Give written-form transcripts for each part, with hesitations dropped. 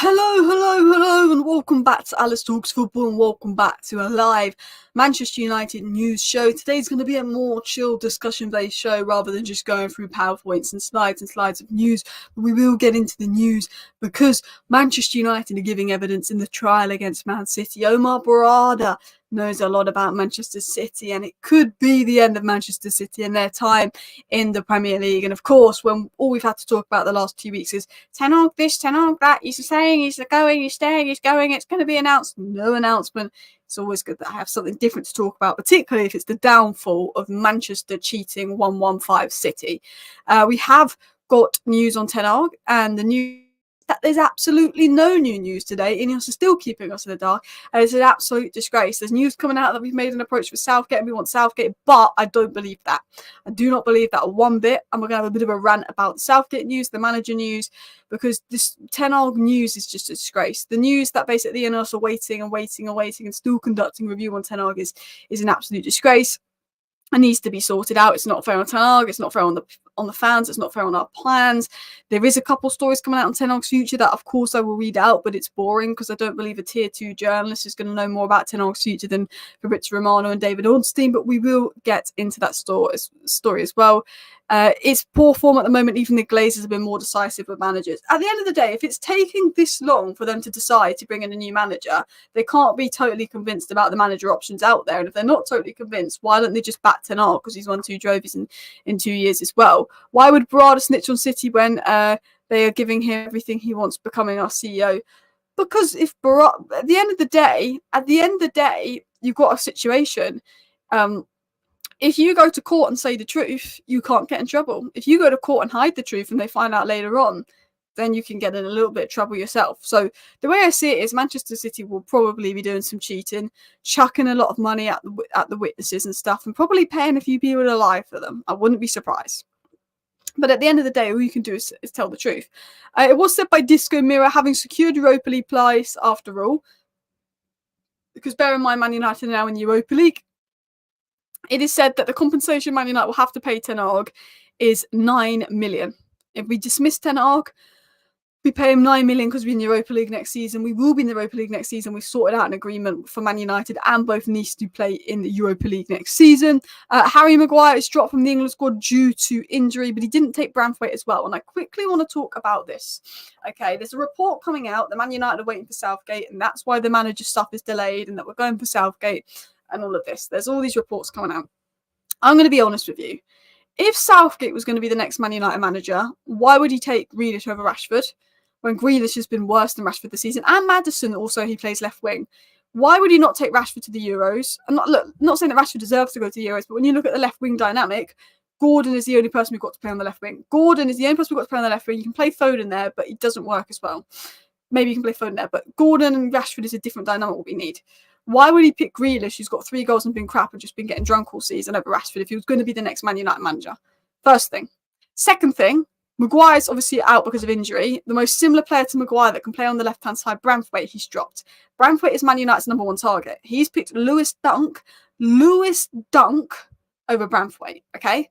Hello, and welcome back to Alice Talks Football, and welcome back to a live Manchester United news show. Today's going to be a more chill discussion-based show rather than just going through PowerPoints and slides of news. But we will get into the news because Manchester United are giving evidence in the trial against Man City. Omar Berrada knows a lot about Manchester City, and it could be the end of Manchester City and their time in the Premier League. And of course, when all we've had to talk about the last 2 weeks is Ten Hag this, Ten Hag that, he's saying, he's going, he's staying, he's going, it's going to be announced. No announcement. It's always good that I have something different to talk about, particularly if it's the downfall of Manchester cheating 1-1-5 City. We have got news on Ten Hag, and the news that there's absolutely no new news today. INEOS is still keeping us in the dark, and it's an absolute disgrace. There's news coming out that we've made an approach for Southgate and we want Southgate, but I don't believe that. I do not believe that one bit, and we're going to have a bit of a rant about the Southgate news, the manager news, because this Ten Hag news is just a disgrace. The news that basically INEOS are waiting and still conducting review on Ten Hag is an absolute disgrace. It needs to be sorted out. It's not fair on Ten Hag. It's not fair on the fans. It's not fair on our plans. There is a couple stories coming out on Ten Hag's future that, of course, I will read out, but it's boring because I don't believe a tier 2 journalist is going to know more about Ten Hag's future than Fabrizio Romano and David Ornstein. But we will get into that story as well. It's poor form at the moment. Even the Glazers have been more decisive with managers. At the end of the day, if it's taking this long for them to decide to bring in a new manager, they can't be totally convinced about the manager options out there. And if they're not totally convinced, why don't they just back Ten Hag, because he's won 2 trophies in 2 years as well? Why would Berrada snitch on City when they are giving him everything he wants, becoming our CEO? Because if Berrada, at the end of the day, you've got a situation. If you go to court and say the truth, you can't get in trouble. If you go to court and hide the truth and they find out later on, then you can get in a little bit of trouble yourself. So the way I see it is Manchester City will probably be doing some cheating, chucking a lot of money at the witnesses and stuff, and probably paying a few people to lie for them. I wouldn't be surprised. But at the end of the day, all you can do is tell the truth. It was said by Disco Mirror, having secured Europa League place after all, because bear in mind Man United are now in the Europa League. It is said that the compensation Man United will have to pay Ten Hag is 9 million. If we dismiss Ten Hag, we pay him 9 million because we're in the Europa League next season. We will be in the Europa League next season. We've sorted out an agreement for Man United and both Nice to play in the Europa League next season. Harry Maguire is dropped from the England squad due to injury, but he didn't take Branthwaite as well. And I quickly want to talk about this. Okay, there's a report coming out that Man United are waiting for Southgate, and that's why the manager stuff is delayed, and that we're going for Southgate and all of this. There's all these reports coming out. I'm going to be honest with you. If Southgate was going to be the next Man United manager, why would he take Grealish over Rashford when Grealish has been worse than Rashford this season? And Maddison also, he plays left wing. Why would he not take Rashford to the Euros? I'm not saying that Rashford deserves to go to the Euros, but when you look at the left wing dynamic, Gordon is the only person we've got to play on the left wing. Gordon is the only person we've got to play on the left wing. You can play Foden there, but it doesn't work as well. Maybe you can play Foden there, but Gordon and Rashford is a different dynamic what we need. Why would he pick Grealish, who's got 3 goals and been crap and just been getting drunk all season, over Rashford if he was going to be the next Man United manager? First thing. Second thing, Maguire's obviously out because of injury. The most similar player to Maguire that can play on the left-hand side, Branthwaite, he's dropped. Branthwaite is Man United's number 1 target. He's picked Lewis Dunk over Branthwaite, okay?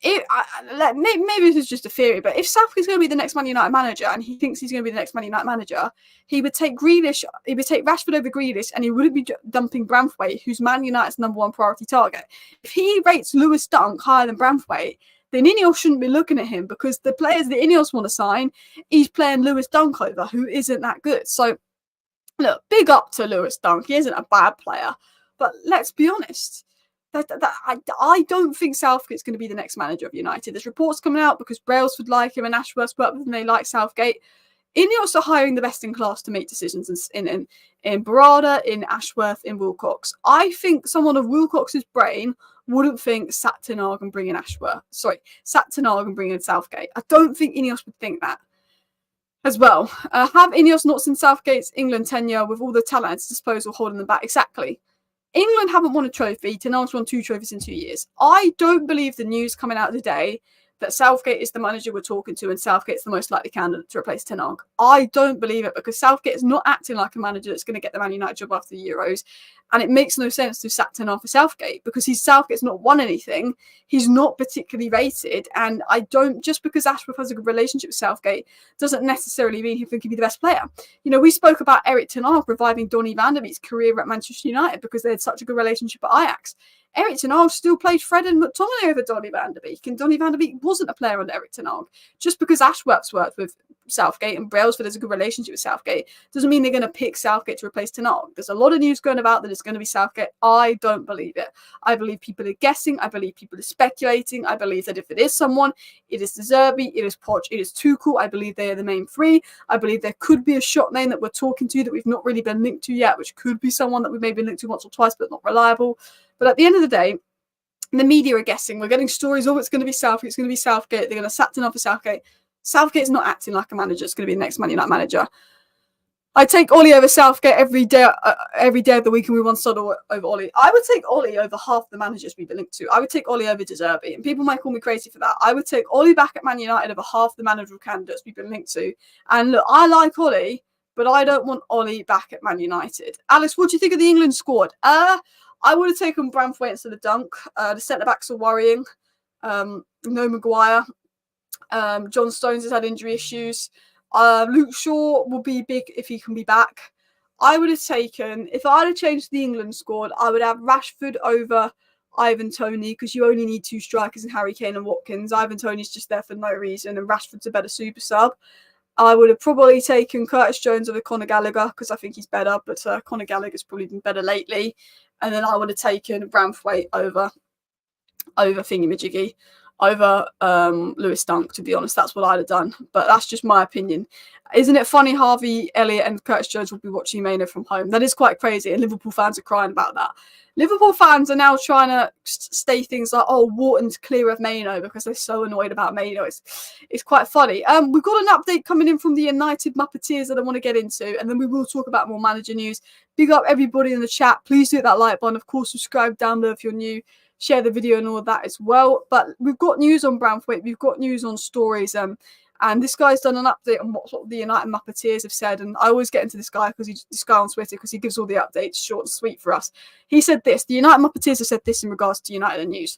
Maybe this is just a theory, but if Southgate's going to be the next Man United manager and he thinks he's going to be the next Man United manager, he would take Grealish, he would take Rashford over Grealish, and he wouldn't be dumping Branthwaite, who's Man United's number 1 priority target. If he rates Lewis Dunk higher than Branthwaite, then INEOS shouldn't be looking at him, because the players that INEOS want to sign, he's playing Lewis Dunk over, who isn't that good. So, look, big up to Lewis Dunk. He isn't a bad player, but let's be honest. I don't think Southgate's going to be the next manager of United. There's reports coming out because Brailsford like him and Ashworth work with him, they like Southgate. INEOS are hiring the best in class to make decisions in Berrada, in Ashworth, in Wilcox. I think someone of Wilcox's brain wouldn't think sack Ten Hag and bring in sack Ten Hag and bring in Southgate. I don't think INEOS would think that as well. Have INEOS not seen Southgate's England tenure with all the talent at its disposal holding them back? Exactly. England haven't won a trophy. Ten Hag's won 2 trophies in 2 years. I don't believe the news coming out today that Southgate is the manager we're talking to and Southgate's the most likely candidate to replace Ten Hag. I don't believe it, because Southgate is not acting like a manager that's going to get the Man United job after the Euros. And it makes no sense to sack Ten Hag for Southgate, because Southgate's not won anything. He's not particularly rated. And I don't, just because Ashworth has a good relationship with Southgate doesn't necessarily mean he can be the best player. You know, we spoke about Erik Ten Hag reviving Donny van der Beek's career at Manchester United because they had such a good relationship at Ajax. Erik Ten Hag still played Fred and McTominay over Donny van der Beek, and Donny van der Beek wasn't a player under Erik Ten Hag. Just because Ashworth's worked with Southgate and Brailsford has a good relationship with Southgate doesn't mean they're going to pick Southgate to replace Ten Hag. There's a lot of news going about that it's going to be Southgate. I don't believe it. I believe people are guessing. I believe people are speculating. I believe that if it is someone, it is De Zerbi, it is Poch, it is Tuchel. I believe they are the main three. I believe there could be a shot name that we're talking to that we've not really been linked to yet, which could be someone that we've maybe linked to once or twice, but not reliable. But at the end of the day, the media are guessing. We're getting stories, oh, it's going to be Southgate, it's going to be Southgate, they're going to sack Ten Hag for Southgate. Southgate's not acting like a manager. It's going to be the next Man United manager. I take Ollie over Southgate every day of the week, and we want Sod over Ollie. I would take Ollie over half the managers we've been linked to. I would take Ollie over De Zerbi, and people might call me crazy for that. I would take Ollie back at Man United over half the managerial candidates we've been linked to. And look, I like Ollie, but I don't want Ollie back at Man United. Alex, what do you think of the England squad? I would have taken Branthwaite instead of Dunk. The centre-backs are worrying. No Maguire. John Stones has had injury issues. Luke Shaw will be big if he can be back. I would have taken, if I had changed the England squad, I would have Rashford over Ivan Toney, because you only need two strikers in Harry Kane and Watkins. Ivan Toney's just there for no reason, and Rashford's a better super sub. I would have probably taken Curtis Jones over Conor Gallagher, because I think he's better, but Conor Gallagher's probably been better lately. And then I would have taken Branthwaite over Thingamajiggy, over Lewis Dunk, to be honest. That's what I'd have done, but that's just my opinion. Isn't it funny Harvey Elliott and Curtis Jones will be watching Mano from home? That is quite crazy, and Liverpool fans are crying about that. Liverpool fans are now trying to say things like, oh, Wharton's clear of Mano, because they're so annoyed about Mano. It's quite funny. We've got an update coming in from the United Muppeteers that I want to get into, and then we will talk about more manager news. Big up everybody in the chat. Please do hit that like button. Of course, subscribe down below if you're new. Share the video and all of that as well. But we've got news on Branthwaite. We've got news on stories. And this guy's done an update on what sort of the United Muppeteers have said. And I always get into this guy on Twitter because he gives all the updates short and sweet for us. He said this. The United Muppeteers have said this in regards to United news.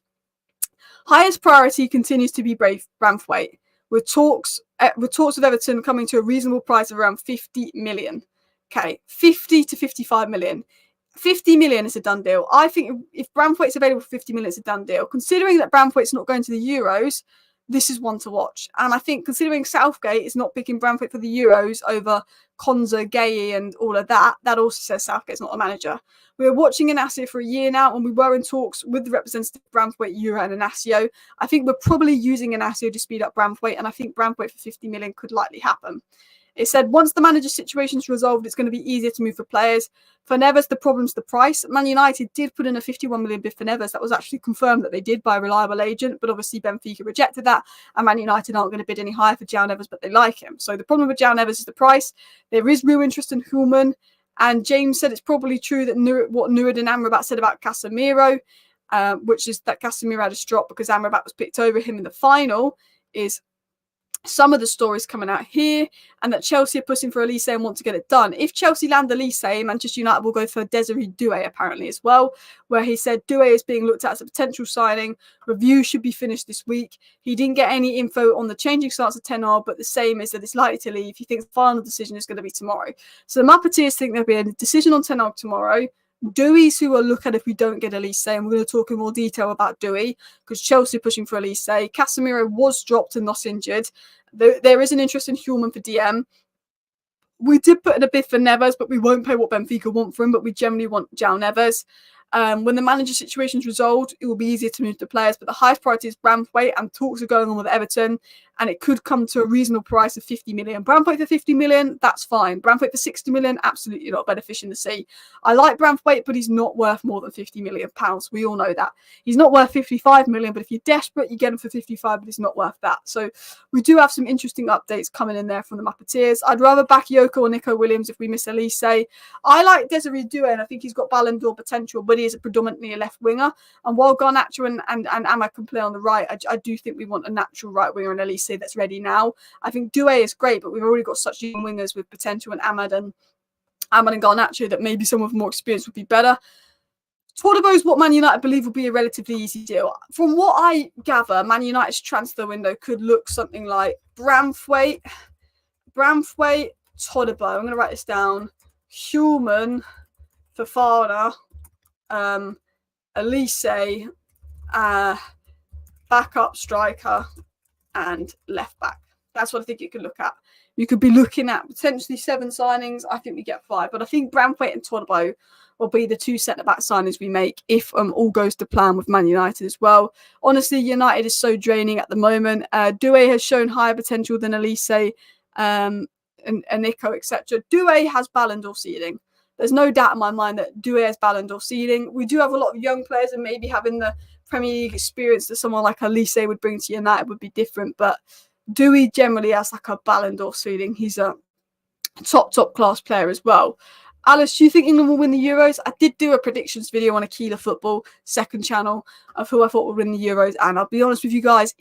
Highest priority continues to be Branthwaite, with talks with Everton coming to a reasonable price of around 50 million. Okay, 50 to 55 million. 50 million is a done deal. I think if Branthwaite's available for 50 million, it's a done deal. Considering that Branthwaite's not going to the Euros, this is one to watch. And I think considering Southgate is not picking Branthwaite for the Euros over Konza, Gay and all of that, that also says Southgate's not a manager. We were watching Inacio for a year now, and we were in talks with the representative of Branthwaite, Euro and Inacio. I think we're probably using Inacio to speed up Branthwaite, and I think Branthwaite for 50 million could likely happen. It said once the manager situation is resolved, it's going to be easier to move for players. For Neves, the problem's the price. Man United did put in a 51 million bid for Neves. That was actually confirmed that they did by a reliable agent, but obviously Benfica rejected that, and Man United aren't going to bid any higher for João Neves, but they like him. So the problem with João Neves is the price. There is real interest in Hulman, and James said it's probably true that what Nuad and Amrabat said about Casemiro, which is that Casemiro had a drop because Amrabat was picked over him in the final, is some of the stories coming out here, and that Chelsea are pushing for Elise and want to get it done. If Chelsea land Elise, Manchester United will go for Desiree Doue apparently as well, where he said Doue is being looked at as a potential signing. Review should be finished this week. He didn't get any info on the changing stance of Ten Hag, but the same is that it's likely to leave. He thinks the final decision is going to be tomorrow. So the Muppeteers think there'll be a decision on Ten Hag tomorrow. Doue's who will look at if we don't get Elise, and we're going to talk in more detail about Doue because Chelsea are pushing for Elise. Casemiro was dropped and not injured. There is an interest in Hulman for DM. We did put in a bid for Neves, but we won't pay what Benfica want for him, but we generally want João Neves. When the manager situation is resolved, it will be easier to move the players, but the highest priority is Branthwaite, and talks are going on with Everton. and it could come to a reasonable price of 50 million. Branthwaite for 50 million, that's fine. Branthwaite for 60 million, absolutely not. Better fish in the sea. I like Branthwaite, but he's not worth more than 50 million pounds. We all know that. He's not worth 55 million, but if you're desperate, you get him for 55, but he's not worth that. So we do have some interesting updates coming in there from the Muppeteers. I'd rather Bakayoko or Nico Williams if we miss Elise. I like Desiree Doue, and I think he's got Ballon d'Or potential, but he is predominantly a left winger. And while Garnacho and Ama can play on the right, I do think we want a natural right winger in Elise that's ready now. I think Doue is great, but we've already got such young wingers with potential in Ahmad and Garnacho that maybe someone with more experience would be better. Todibo is what Man United believe will be a relatively easy deal. From what I gather, Man United's transfer window could look something like Branthwaite, Todibo. I'm going to write this down. Human, Fofana, Elise, backup striker, and left back. That's what I think you could look at. You could be looking at potentially 7 signings. I think we get 5. But I think Branthwaite and Todibo will be the 2 centre-back signings we make if all goes to plan with Man United as well. Honestly, United is so draining at the moment. Doue has shown higher potential than Elise and Nico, etc. Doue has Ballon d'Or ceiling. There's no doubt in my mind that Doue has Ballon d'Or ceiling. We do have a lot of young players, and maybe having the Premier League experience that someone like Elise would bring to United would be different. But Doue generally has like a Ballon d'Or ceiling. He's a top class player as well. Alice, do you think England will win the Euros? I did do a predictions video on Aquila Football, second channel, of who I thought would win the Euros. And I'll be honest with you guys,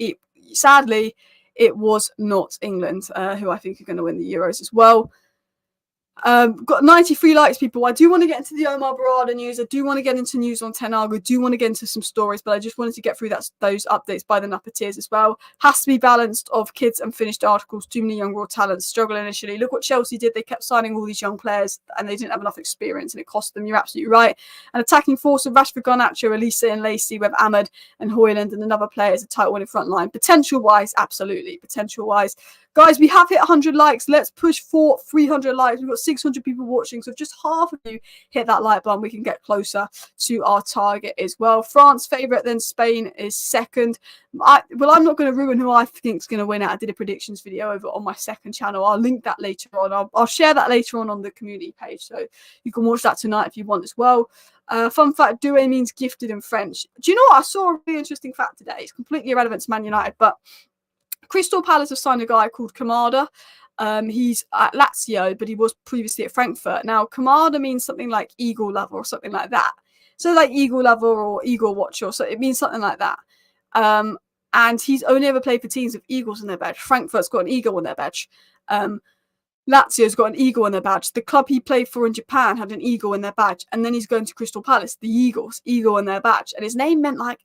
sadly, it was not England who I think are going to win the Euros as well. Got 93 likes, people. I do want to get into the Omar Berrada news. I do want to get into news on Ten Hag. I do want to get into some stories, but I just wanted to get through those updates by the Muppeteers as well. Has to be balanced of kids and finished articles. Too many young raw talents struggle initially. Look what Chelsea did. They kept signing all these young players and they didn't have enough experience and it cost them. You're absolutely right. An attacking force of Rashford, Garnacho, Elise and Lacey with Ahmed and Højlund and another player as a title winning front line. Potential-wise, absolutely. Potential-wise. Guys, we have hit 100 likes. Let's push for 300 likes. We've got 600 people watching. So if just half of you hit that like button, we can get closer to our target as well. France favourite, then Spain is second. I'm not going to ruin who I think is going to win it. I did a predictions video over on my second channel. I'll link that later on. I'll share that later on the community page. So you can watch that tonight if you want as well. Fun fact, Doue means gifted in French. Do you know what? I saw a really interesting fact today. It's completely irrelevant to Man United, but Crystal Palace have signed a guy called Kamada. He's at Lazio, but he was previously at Frankfurt. Now, Kamada means something like eagle lover or something like that. So like eagle lover or eagle watcher, so it means something like that. And he's only ever played for teams with eagles in their badge. Frankfurt's got an eagle on their badge. Lazio's got an eagle in their badge. The club he played for in Japan had an eagle in their badge, and then he's going to Crystal Palace. The Eagles, eagle in their badge, and his name meant like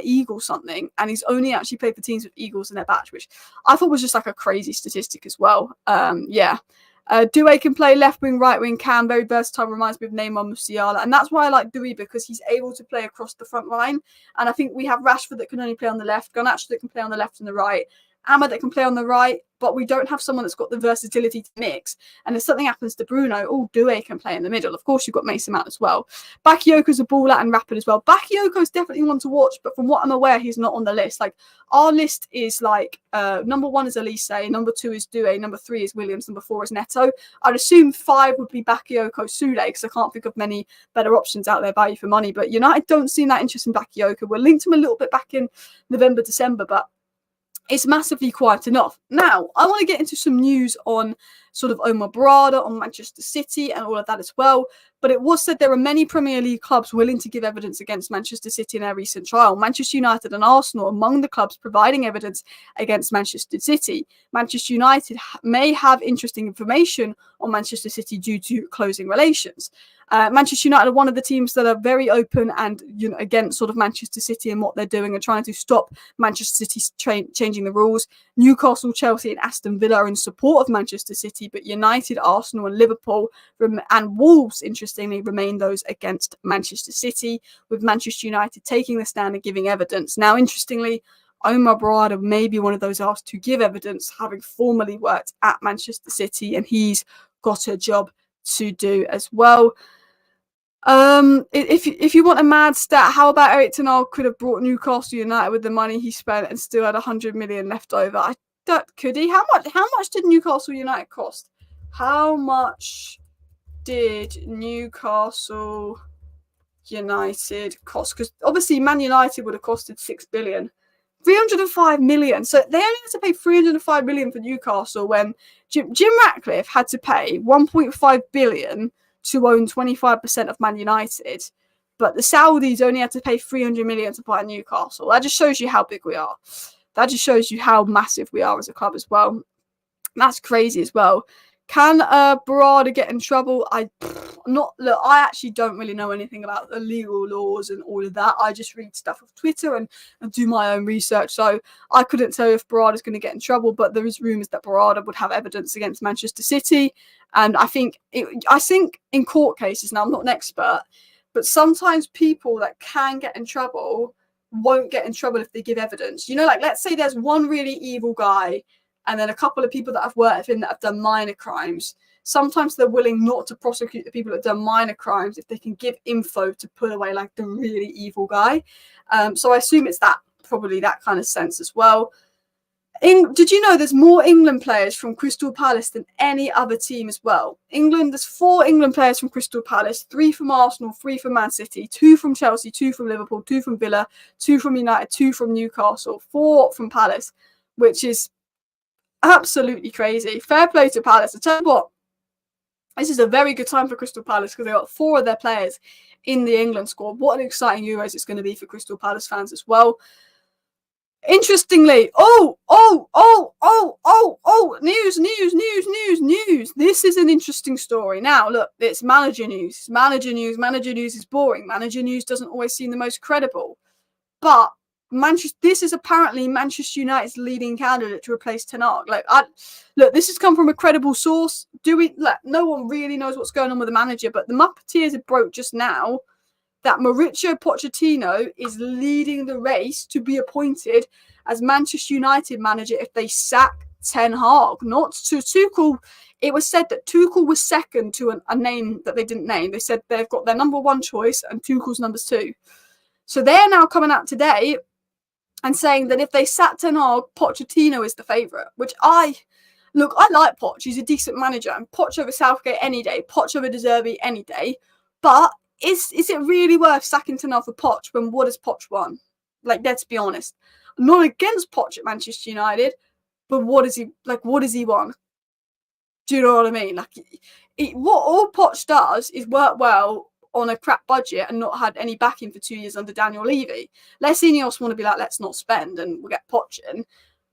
eagle something. And he's only actually played for teams with eagles in their badge, which I thought was just like a crazy statistic as well. Doue can play left wing, right wing, very versatile. Reminds me of Neymar Musiala, and that's why I like Doue because he's able to play across the front line. And I think we have Rashford that can only play on the left, Garnacho that can play on the left and the right, Ahmad that can play on the right, but we don't have someone that's got the versatility to mix. And if something happens to Bruno, Doue can play in the middle. Of course, you've got Mason Mount as well. Bakayoko's a baller and rapid as well. Bakayoko's definitely one to watch, but from what I'm aware, he's not on the list. Like, our list is like, number 1 is Elise, number 2 is Doue, number 3 is Williams, number 4 is Neto. I'd assume 5 would be Bakayoko Sule, because I can't think of many better options out there, value for money. But United don't seem that interested in Bakayoko. We're linked to him a little bit back in November, December, but it's massively quiet enough. Now, I want to get into some news on sort of Omar Berrada, on Manchester City and all of that as well. But it was said there are many Premier League clubs willing to give evidence against Manchester City in their recent trial. Manchester United and Arsenal among the clubs providing evidence against Manchester City. Manchester United may have interesting information on Manchester City due to closing relations. Manchester United are one of the teams that are very open and against sort of Manchester City and what they're doing and trying to stop Manchester City changing the rules. Newcastle, Chelsea and Aston Villa are in support of Manchester City, but United, Arsenal and Liverpool and Wolves, interestingly, remain those against Manchester City, with Manchester United taking the stand and giving evidence. Now, interestingly, Omar Berrada may be one of those asked to give evidence, having formerly worked at Manchester City, and he's got a job to do as well. If you want a mad stat, how about Erik ten Hag could have brought Newcastle United with the money he spent and still had 100 million left over? Could he? How much did Newcastle United cost? How much did Newcastle United cost? Because obviously Man United would have costed 6 billion. 305 million. So they only had to pay 305 million for Newcastle when Jim Ratcliffe had to pay 1.5 billion to own 25% of Man United. But the Saudis only had to pay 300 million to buy Newcastle. That just shows you how big we are. That just shows you how massive we are as a club as well. That's crazy as well. Can Berrada get in trouble? I actually don't really know anything about the legal laws and all of that. I just read stuff off Twitter and do my own research. So I couldn't tell you if Berrada's going to get in trouble, but there is rumours that Berrada would have evidence against Manchester City. And I think in court cases, now I'm not an expert, but sometimes people that can get in trouble won't get in trouble if they give evidence. You know, like let's say there's one really evil guy and then a couple of people that I've worked with him that have done minor crimes. Sometimes they're willing not to prosecute the people that have done minor crimes if they can give info to put away like the really evil guy. So I assume it's probably that kind of sense as well. Did you know there's more England players from Crystal Palace than any other team as well? There's 4 England players from Crystal Palace, 3 from Arsenal, 3 from Man City, 2 from Chelsea, 2 from Liverpool, 2 from Villa, 2 from United, 2 from Newcastle, 4 from Palace, which is absolutely crazy. Fair play to Palace. I tell you what, this is a very good time for Crystal Palace because they got 4 of their players in the England squad. What an exciting Euros it's going to be for Crystal Palace fans as well. Interestingly, news. This is an interesting story. Now, look, it's manager news. Manager news is boring. Manager news doesn't always seem the most credible. But this is apparently Manchester United's leading candidate to replace Ten Hag. This has come from a credible source. No one really knows what's going on with the manager, but the Muppeteers have broke just now that Mauricio Pochettino is leading the race to be appointed as Manchester United manager if they sack Ten Hag, not to Tuchel. It was said that Tuchel was second to a name that they didn't name. They said they've got their number 1 choice and Tuchel's number 2. So they're now coming out today and saying that if they sack Ten Hag, Pochettino is the favourite, which I like Poch. He's a decent manager. And Poch over Southgate any day. Poch over De Zerbi any day. But is it really worth sacking Ten Hag for Poch when what has Poch won? Let's be honest. I'm not against Poch at Manchester United, but what has he won? Do you know what I mean? What all Poch does is work well on a crap budget and not had any backing for 2 years under Daniel Levy. Less INEOS want to be like, let's not spend and we'll get Poch in.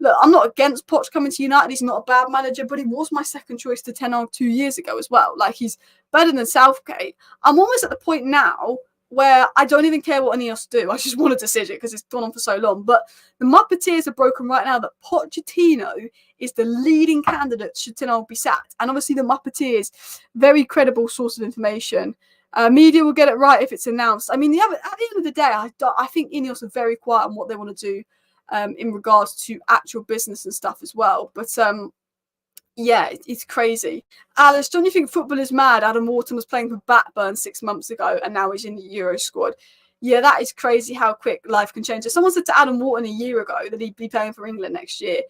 Look, I'm not against Poch coming to United. He's not a bad manager, but he was my second choice to Ten Hag 2 years ago as well. He's better than Southgate. I'm almost at the point now where I don't even care what INEOS do. I just want a decision because it's gone on for so long. But the Muppeteers are broken right now that Pochettino is the leading candidate should Ten Hag be sacked. And obviously the Muppeteers, very credible source of information. Media will get it right if it's announced. I mean, at the end of the day, I think INEOS are very quiet on what they want to do in regards to actual business and stuff as well. But yeah, it's crazy. Alice, don't you think football is mad? Adam Wharton was playing for Blackburn 6 months ago and now he's in the Euro squad. Yeah, that is crazy how quick life can change. If someone said to Adam Wharton a year ago that he'd be playing for England next year,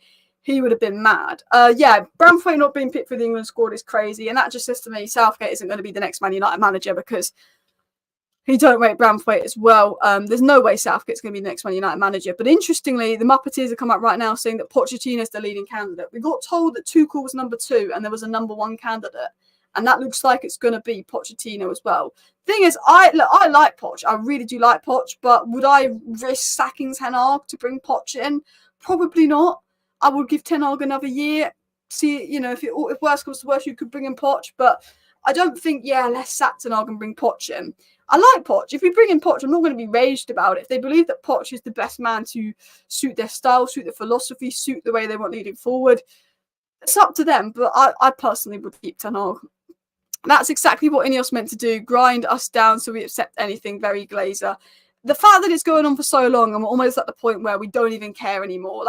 he would have been mad. Yeah, Branthwaite not being picked for the England squad is crazy. And that just says to me Southgate isn't going to be the next Man United manager because he don't rate Branthwaite as well. There's no way Southgate's going to be the next Man United manager. But interestingly, the Muppeteers have come out right now saying that Pochettino is the leading candidate. We got told that Tuchel was number 2 and there was a number 1 candidate. And that looks like it's going to be Pochettino as well. Thing is, I like Poch. I really do like Poch. But would I risk sacking Ten Hag to bring Poch in? Probably not. I would give Ten Hag another year. See, if worse comes to worse, you could bring in Poch. But I don't think, let's sack Ten Hag and bring Poch in. I like Poch. If we bring in Poch, I'm not going to be raged about it. If they believe that Poch is the best man to suit their style, suit their philosophy, suit the way they want leading forward, it's up to them. But I personally would keep Ten Hag. That's exactly what INEOS meant to do, grind us down so we accept anything, very Glazer. The fact that it's going on for so long, I'm almost at the point where we don't even care anymore.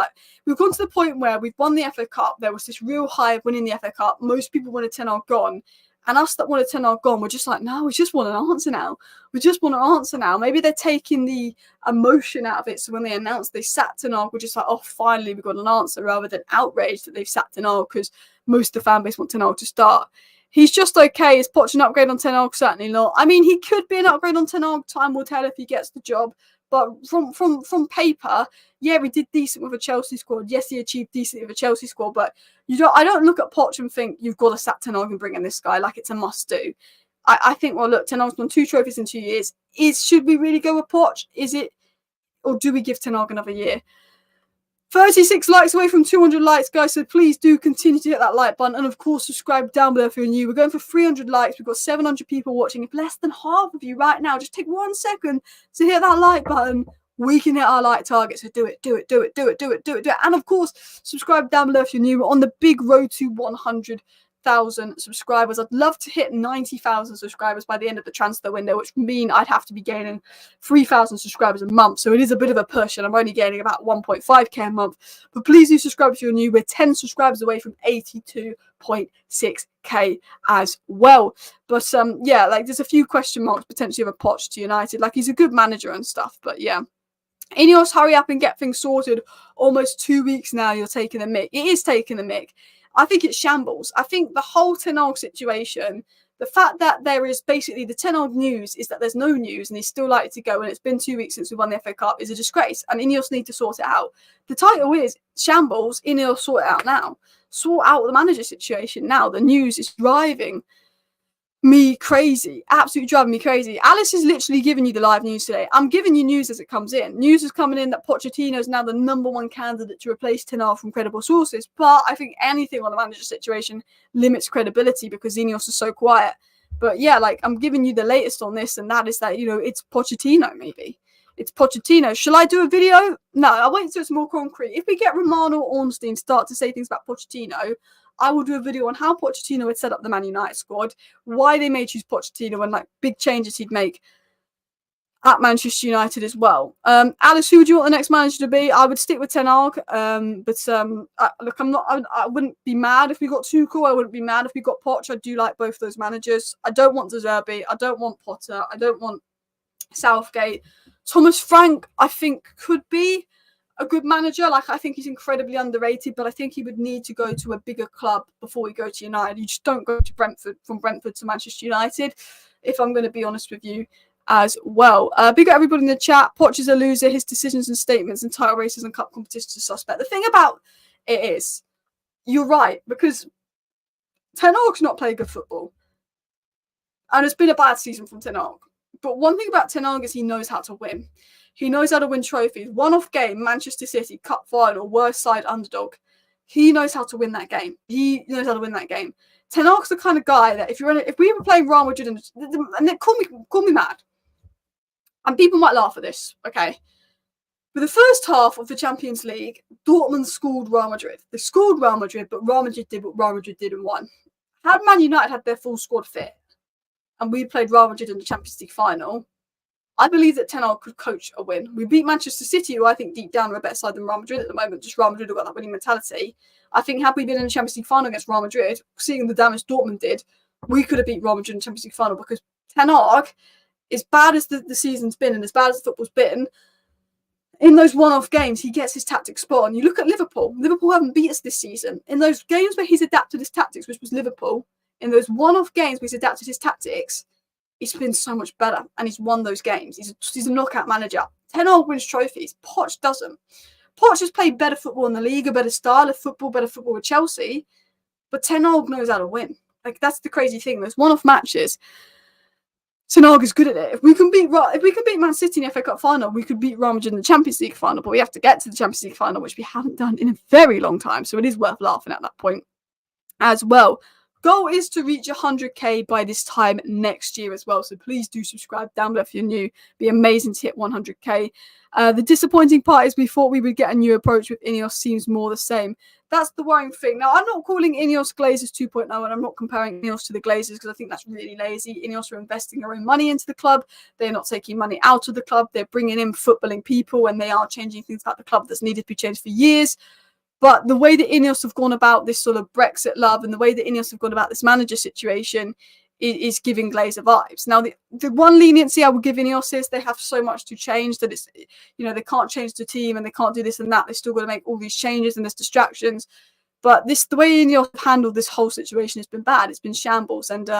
We've gone to the point where we've won the FA Cup. There was this real high of winning the FA Cup. Most people wanted Ten Hag gone. And us that wanted Ten Hag gone, we're just like, no, we just want an answer now. We just want an answer now. Maybe they're taking the emotion out of it. So when they announced they sacked Ten Hag, we're just like, oh, finally we got an answer, rather than outraged that they've sacked Ten Hag, because most of the fan base want Ten Hag to start. He's just okay. Is Poch an upgrade on Ten Hag? Certainly not. I mean, he could be an upgrade on Ten Hag. Time will tell if he gets the job. But from paper, yeah, he did decent with a Chelsea squad. Yes, he achieved decent with a Chelsea squad. But I don't look at Poch and think you've got to sack Ten Hag and bring in this guy like it's a must do. I think, well, look, Ten Hag's won 2 trophies in 2 years. Should we really go with Poch? Is it, or do we give Ten Hag another year? 36 likes away from 200 likes, guys, so please do continue to hit that like button, and of course subscribe down below if you're new. We're going for 300 likes. We've got 700 people watching. If less than half of you right now just take 1 second to hit that like button, we can hit our like target. So do it. And of course, subscribe down below if you're new. We're on the big road to 100,000 subscribers. I'd love to hit 90,000 subscribers by the end of the transfer window, which would mean I'd have to be gaining 3,000 subscribers a month. So it is a bit of a push, and I'm only gaining about 1.5k a month. But please do subscribe if you're new. We're 10 subscribers away from 82.6k as well. But yeah, like there's a few question marks potentially of a Poch to United. Like, he's a good manager and stuff, but yeah. INEOS, hurry up and get things sorted. Almost 2 weeks now, you're taking the mick. It is taking the mick. I think it's shambles. I think the whole Ten Hag situation, the fact that there is basically the Ten Hag news is that there's no news and he's still likely to go, and it's been 2 weeks since we won the FA Cup, is a disgrace, and INEOS need to sort it out. The title is Shambles, INEOS sort it out now. Sort out the manager situation now. The news is driving me crazy, absolutely driving me crazy. Alice is literally giving you the live news today. I'm giving you news as it comes in. News is coming in that Pochettino is now the #1 candidate to replace Ten Hag from credible sources. But I think anything on the manager situation limits credibility because INEOS is so quiet. But yeah, like, I'm giving you the latest on this, and that is that, you know, it's Pochettino. Maybe it's Pochettino. Shall I do a video? No, I'll wait until it's more concrete. If we get Romano or Ornstein start to say things about Pochettino, I will do a video on how Pochettino had set up the Man United squad, why they may choose Pochettino, and like big changes he'd make at Manchester United as well. Alice, who would you want the next manager to be? I would stick with Ten Hag. Look, I wouldn't be mad if we got Tuchel. I wouldn't be mad if we got Poch. I do like both those managers. I don't want De Zerbi. I don't want Potter. I don't want Southgate. Thomas Frank, I think, could be a good manager. Like, I think he's incredibly underrated, but I think he would need to go to a bigger club before he go to United. You just don't go to Brentford, from Brentford to Manchester United, if I'm going to be honest with you as well. Big up everybody in the chat. Poch is a loser. His decisions and statements and title races and cup competitions are suspect. The thing about it is, you're right, because Ten Hag's not playing good football, and it's been a bad season from Ten Hag. But one thing about Ten Hag is he knows how to win. He knows how to win trophies. One-off game, Manchester City, cup final, worst side underdog. He knows how to win that game. He knows how to win that game. Ten Hag's the kind of guy that if we were playing Real Madrid, and they call me mad, and people might laugh at this, okay? But the first half of the Champions League, Dortmund schooled Real Madrid. They schooled Real Madrid, but Real Madrid did what Real Madrid did and won. Had Man United had their full squad fit, and we played Real Madrid in the Champions League final, I believe that Ten Hag could coach a win. We beat Manchester City, who I think deep down are a better side than Real Madrid at the moment. Just Real Madrid have got that winning mentality. I think had we been in the Champions League final against Real Madrid, seeing the damage Dortmund did, we could have beat Real Madrid in the Champions League final, because Ten Hag, as bad as the season's been and as bad as the football's been, in those one-off games, he gets his tactics spot on. You look at Liverpool. Liverpool haven't beat us this season. In those games where he's adapted his tactics, which was Liverpool, in those one-off games where he's adapted his tactics, he's been so much better, and he's won those games. He's a knockout manager. Ten Hag wins trophies. Poch doesn't. Poch has played better football in the league, a better style of football, better football with Chelsea, but Ten Hag knows how to win. Like, that's the crazy thing. Those one-off matches, Ten Hag is good at it. If we can beat Man City in the FA Cup final, we could beat Real Madrid in the Champions League final, but we have to get to the Champions League final, which we haven't done in a very long time, so it is worth laughing at that point as well. Goal is to reach 100k by this time next year as well. So please do subscribe down below if you're new. Be amazing to hit 100k. The disappointing part is we thought we would get a new approach with INEOS. Seems more the same. That's the worrying thing. Now, I'm not calling INEOS Glazers 2.0, and I'm not comparing INEOS to the Glazers because I think that's really lazy. INEOS are investing their own money into the club. They're not taking money out of the club. They're bringing in footballing people, and they are changing things about the club that's needed to be changed for years. But the way that INEOS have gone about this sort of Brexit love and the way that INEOS have gone about this manager situation is giving Glazer vibes. Now, the one leniency I would give INEOS is they have so much to change that it's, you know, they can't change the team and they can't do this and that. They're still got to make all these changes and there's distractions. But the way INEOS have handled this whole situation has been bad. It's been shambles. And,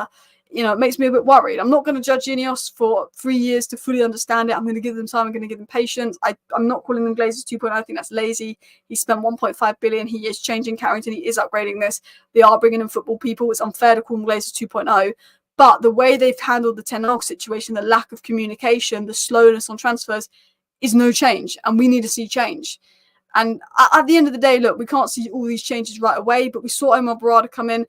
you know, it makes me a bit worried. I'm not going to judge INEOS for 3 years to fully understand it. I'm going to give them time. I'm going to give them patience. I'm not calling them Glazers 2.0. I think that's lazy. He spent 1.5 billion. He is changing Carrington. He is upgrading this. They are bringing in football people. It's unfair to call them Glazers 2.0. But the way they've handled the Ten Hag situation, the lack of communication, the slowness on transfers is no change. And we need to see change. And at the end of the day, look, we can't see all these changes right away, but we saw Omar Berrada come in.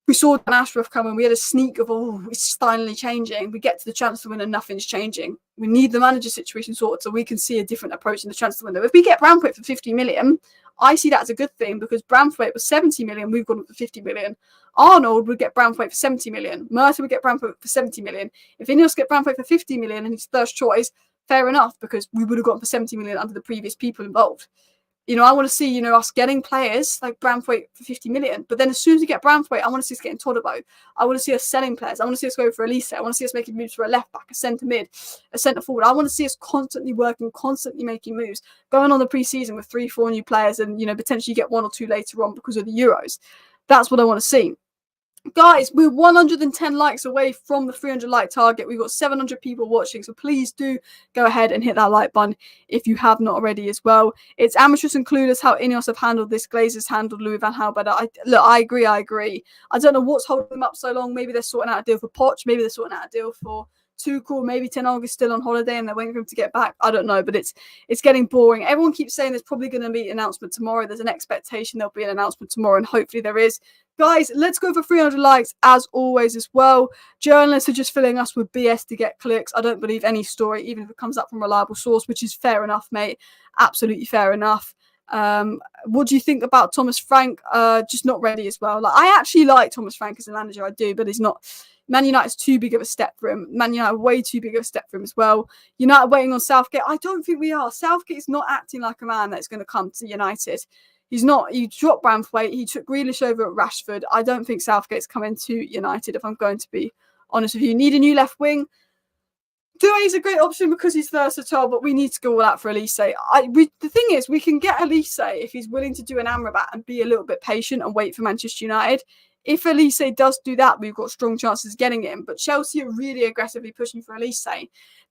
We saw Dan Ashworth come in. We had a sneak of, oh, it's finally changing. We get to the transfer window and nothing's changing. We need the manager situation sorted so we can see a different approach in the transfer window. If we get Branthwaite for 50 million, I see that as a good thing because Branthwaite was 70 million. We've gone up for 50 million. Arnold would get Branthwaite for 70 million. Mercer would get Branthwaite for 70 million. If INEOS get Branthwaite for 50 million and his first choice, fair enough, because we would have gotten for 70 million under the previous people involved. You know, I want to see, you know, us getting players like Branthwaite for 50 million. But then as soon as we get Branthwaite, I want to see us getting Todibo. I want to see us selling players. I want to see us go for Elise. I want to see us making moves for a left back, a centre mid, a centre forward. I want to see us constantly working, constantly making moves, going on the pre-season with 3-4 new players and, you know, potentially get 1 or 2 later on because of the Euros. That's what I want to see. Guys, we're 110 likes away from the 300 like target. We've got 700 people watching, so please do go ahead and hit that like button if you have not already as well. It's amateurish and clueless how INEOS have handled this. Glazers handled Louis van Gaal better. Look, I agree. I don't know what's holding them up so long. Maybe they're sorting out a deal for Poch. Maybe they're sorting out a deal for Tuchel. Maybe Ten Hag is still on holiday and they're waiting for him to get back. I don't know, but it's getting boring. Everyone keeps saying there's probably going to be an announcement tomorrow. There's an expectation there'll be an announcement tomorrow, and hopefully there is. Guys, let's go for 300 likes as always as well. Journalists are just filling us with BS to get clicks. I don't believe any story, even if it comes up from a reliable source, which is fair enough, mate. Absolutely fair enough. What do you think about Thomas Frank? Just not ready as well. Like, I actually like Thomas Frank as a manager. I do, but he's not. Man United's too big of a step for him. Man United way too big of a step for him as well. United waiting on Southgate. I don't think we are. Southgate's not acting like a man that's going to come to United. He's not. He dropped Branthwaite. He took Grealish over at Rashford. I don't think Southgate's coming to United, if I'm going to be honest with you. Need a new left wing. Doue is a great option because he's versatile, but we need to go all out for Elise. The thing is, we can get Elise if he's willing to do an Amrabat and be a little bit patient and wait for Manchester United. If Elise does do that, we've got strong chances of getting him. But Chelsea are really aggressively pushing for Elise.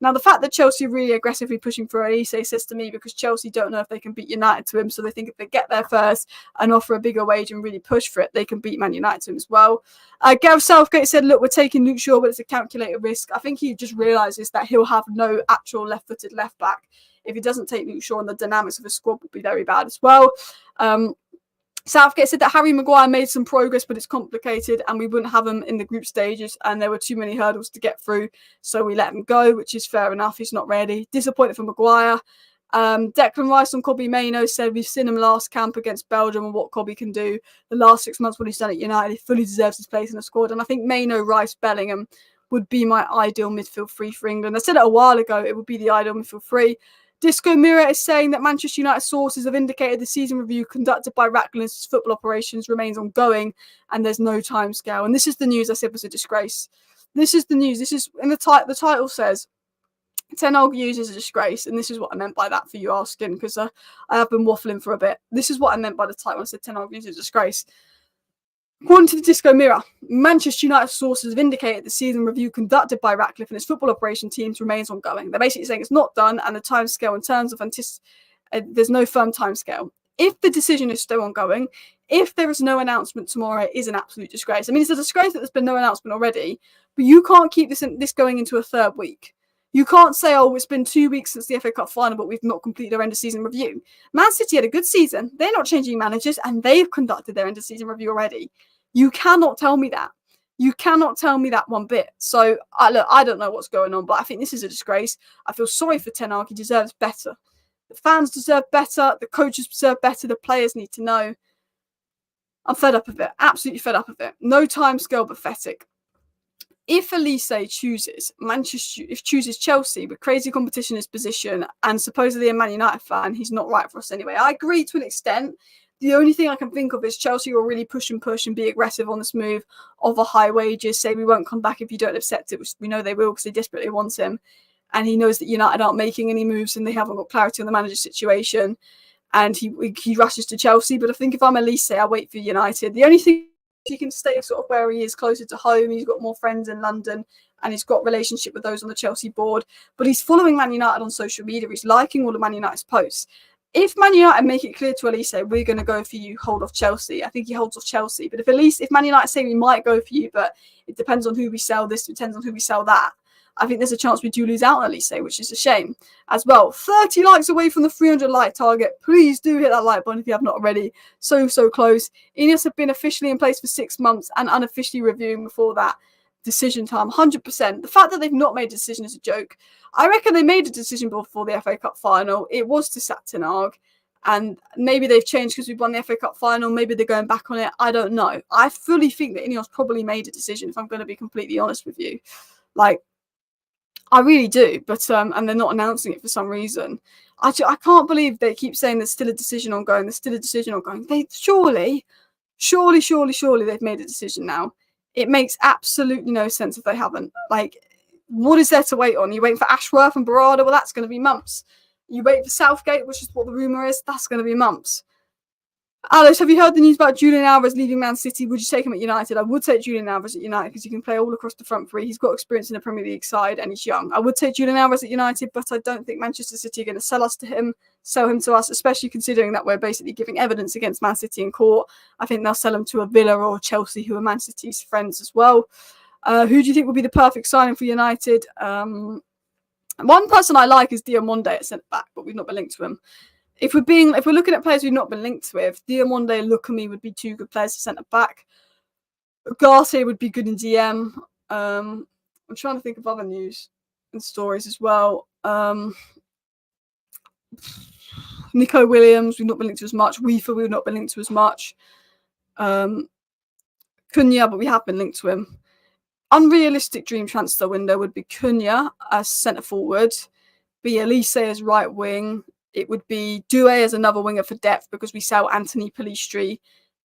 Now, the fact that Chelsea are really aggressively pushing for Elise says to me because Chelsea don't know if they can beat United to him. So they think if they get there first and offer a bigger wage and really push for it, they can beat Man United to him as well. Gareth Southgate said, look, we're taking Luke Shaw, but it's a calculated risk. I think he just realises that he'll have no actual left-footed left back. If he doesn't take Luke Shaw, and the dynamics of the squad will be very bad as well. Southgate said that Harry Maguire made some progress, but it's complicated and we wouldn't have him in the group stages and there were too many hurdles to get through. So we let him go, which is fair enough. He's not ready. Disappointed for Maguire. Declan Rice on Kobbie Mainoo said we've seen him last camp against Belgium and what Kobbie can do. The last 6 months when he's done at United, he fully deserves his place in the squad. And I think Mainoo, Rice, Bellingham would be my ideal midfield three for England. I said it a while ago, it would be the ideal midfield three. Disco Mirror is saying that Manchester United sources have indicated the season review conducted by Ratcliffe's football operations remains ongoing and there's no timescale. And this is the news I said was a disgrace. This is the news. This is in the title says Ten Hag uses a disgrace, and this is what I meant by that for you asking because I have been waffling for a bit. This is what I meant by the title when I said Ten Hag uses a disgrace. According to the Disco Mirror, Manchester United sources have indicated the season review conducted by Ratcliffe and his football operation teams remains ongoing. They're basically saying it's not done and the timescale in terms of there's no firm timescale. If the decision is still ongoing, if there is no announcement tomorrow, it is an absolute disgrace. I mean, it's a disgrace that there's been no announcement already, but you can't keep this going into a third week. You can't say, oh, it's been 2 weeks since the FA Cup final, but we've not completed our end-of-season review. Man City had a good season. They're not changing managers, and they've conducted their end-of-season review already. You cannot tell me that. You cannot tell me that one bit. So, look, I don't know what's going on, but I think this is a disgrace. I feel sorry for Ten Hag. He deserves better. The fans deserve better. The coaches deserve better. The players need to know. I'm fed up of it. Absolutely fed up of it. No timescale, pathetic. If Elise chooses Chelsea with crazy competition in his position and supposedly a Man United fan, he's not right for us anyway. I agree to an extent the only thing I can think of is Chelsea will really push and be aggressive on this move, offer high wages, say we won't come back if you don't accept it, which we know they will because they desperately want him. And he knows that United aren't making any moves and they haven't got clarity on the manager situation. And he rushes to Chelsea. But I think if I'm Elise, I wait for United. The only thing, he can stay sort of where he is, closer to home. He's got more friends in London and he's got relationship with those on the Chelsea board. But he's following Man United on social media. He's liking all of Man United's posts. If Man United make it clear to Elise, we're going to go for you, hold off Chelsea, I think he holds off Chelsea. But if Man United say we might go for you, but it depends on who we sell this, depends on who we sell that, I think there's a chance we do lose out on Elise, which is a shame as well. 30 likes away from the 300 like target. Please do hit that like button if you have not already. So close. INEOS have been officially in place for 6 months and unofficially reviewing before that decision time. 100%. The fact that they've not made a decision is a joke. I reckon they made a decision before the FA Cup final. It was to sack Ten Hag. And maybe they've changed because we've won the FA Cup final. Maybe they're going back on it. I don't know. I fully think that INEOS probably made a decision, if I'm going to be completely honest with you. Like, I really do, but and they're not announcing it for some reason. I can't believe they keep saying there's still a decision ongoing. There's still a decision ongoing. They surely they've made a decision now. It makes absolutely no sense if they haven't. Like, what is there to wait on? You waiting for Ashworth and Berrada? Well, that's going to be months. You wait for Southgate, which is what the rumour is. That's going to be months. Alex, have you heard the news about Julian Alvarez leaving Man City? Would you take him at United? I would take Julian Alvarez at United because he can play all across the front three. He's got experience in the Premier League side and he's young. I would take Julian Alvarez at United, but I don't think Manchester City are going to sell him to us, especially considering that we're basically giving evidence against Man City in court. I think they'll sell him to a Villa or Chelsea, who are Man City's friends as well. Who do you think would be the perfect signing for United? One person I like is Diamonde at centre back, but we've not been linked to him. If we're looking at players we've not been linked with, Diamonde and Lukumi would be two good players for centre back. Garcia would be good in DM. I'm trying to think of other news and stories as well. Nico Williams, we've not been linked to as much. Weaver, we've not been linked to as much. Cunha, but we have been linked to him. Unrealistic dream transfer window would be Cunha as centre forward, be Elise as right wing. It would be Doue as another winger for depth because we sell Anthony Pelistri,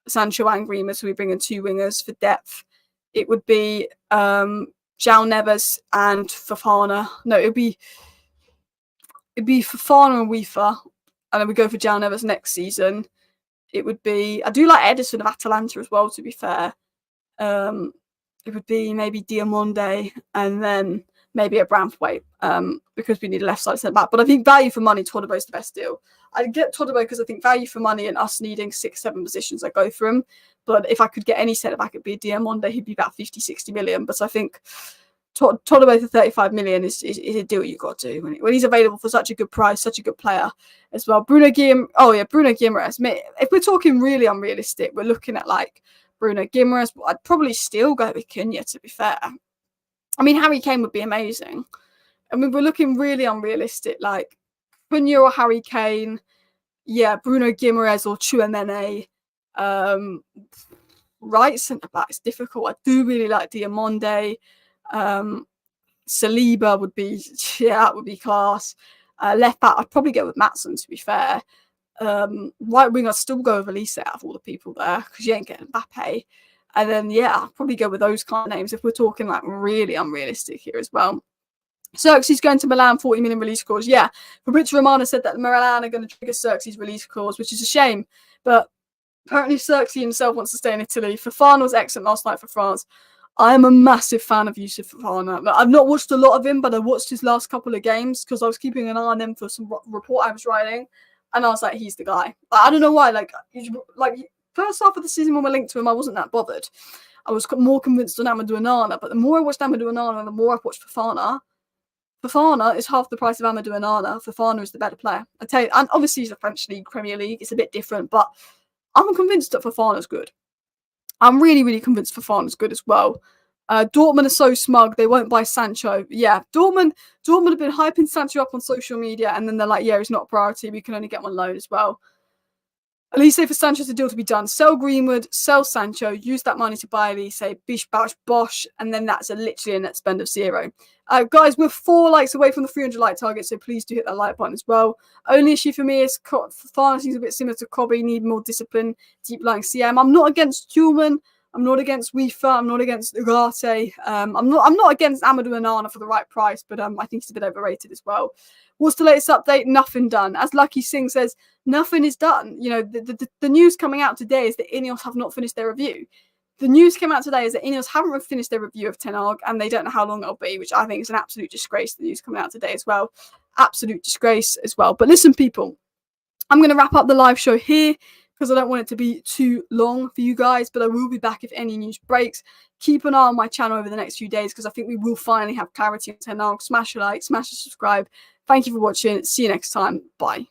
Sancho and Grima, so we bring in two wingers for depth. It would be João Neves and Fofana. No, it'd be Fofana and Weaver, and then we go for João Neves next season. It would be, I do like Edison of Atalanta as well, to be fair. It would be maybe Diamonde and then maybe a Branthwaite, because we need a left side centre back. But I think value for money, Todibo is the best deal. I'd get Todibo because I think value for money and us needing 6-7 positions, I go for him. But if I could get any centre back, it'd be a Diamonde. He'd be about 50-60 million. But I think Todibo for 35 million is a deal you got to do when he's available for such a good price, such a good player as well. Bruno Guimaraes. If we're talking really unrealistic, we're looking at like Bruno Guimaraes. I'd probably still go with Cunha, to be fair. I mean, Harry Kane would be amazing. I mean, we're looking really unrealistic, like Cunha or Harry Kane. Yeah, Bruno Guimaraes or Tchouaméni. Right centre back is difficult. I do really like Diamonde. Saliba would be, that would be class. Left back, I'd probably go with Maatsen, to be fair. Right wing, I'd still go with Elise out of all the people there because you ain't getting Mbappe. And then, yeah, I'll probably go with those kind of names if we're talking like really unrealistic here as well. Xerxes going to Milan, 40 million release clause. Yeah, Fabrizio Romano said that Milan are going to trigger Xerxes release clause, which is a shame. But apparently Xerxes himself wants to stay in Italy. Fofana was excellent last night for France. I am a massive fan of Youssouf Fofana. I've not watched a lot of him, but I watched his last couple of games because I was keeping an eye on him for some report I was writing. And I was like, he's the guy. I don't know why. First half of the season when we're linked to him, I wasn't that bothered. I was more convinced on Amadou Onana, but the more I watched Amadou Onana, the more I watched Fofana. Fofana is half the price of Amadou Onana. Fofana is the better player. I tell you, and obviously he's a French League, Premier League. It's a bit different, but I'm convinced that Fofana's good. I'm really, really convinced Fofana's good as well. Dortmund are so smug, they won't buy Sancho. Yeah, Dortmund have been hyping Sancho up on social media, and then they're like, yeah, it's not a priority. We can only get one loan as well. Elise for Sancho's a deal to be done. Sell Greenwood, sell Sancho, use that money to buy Elise, bish, bash, bosh, and then that's literally a net spend of 0. Guys, we're 4 likes away from the 300 like target, so please do hit that like button as well. Only issue for me is Farner seems a bit similar to Kobe, need more discipline, deep lying CM. I'm not against Tulman. I'm not against Wifa. I'm not against Ugarte. I'm not against Amadou Onana for the right price, but I think he's a bit overrated as well. What's the latest update? Nothing done. As Lucky Singh says, nothing is done. You know, the news coming out today is that INEOS have not finished their review. The news came out today is that INEOS haven't finished their review of Ten Hag, and they don't know how long it'll be, which I think is an absolute disgrace. The news coming out today as well. Absolute disgrace as well. But listen, people, I'm going to wrap up the live show here because I don't want it to be too long for you guys, but I will be back if any news breaks. Keep an eye on my channel over the next few days because I think we will finally have clarity on Ten Hag. Smash a like, smash a subscribe. Thank you for watching. See you next time. Bye.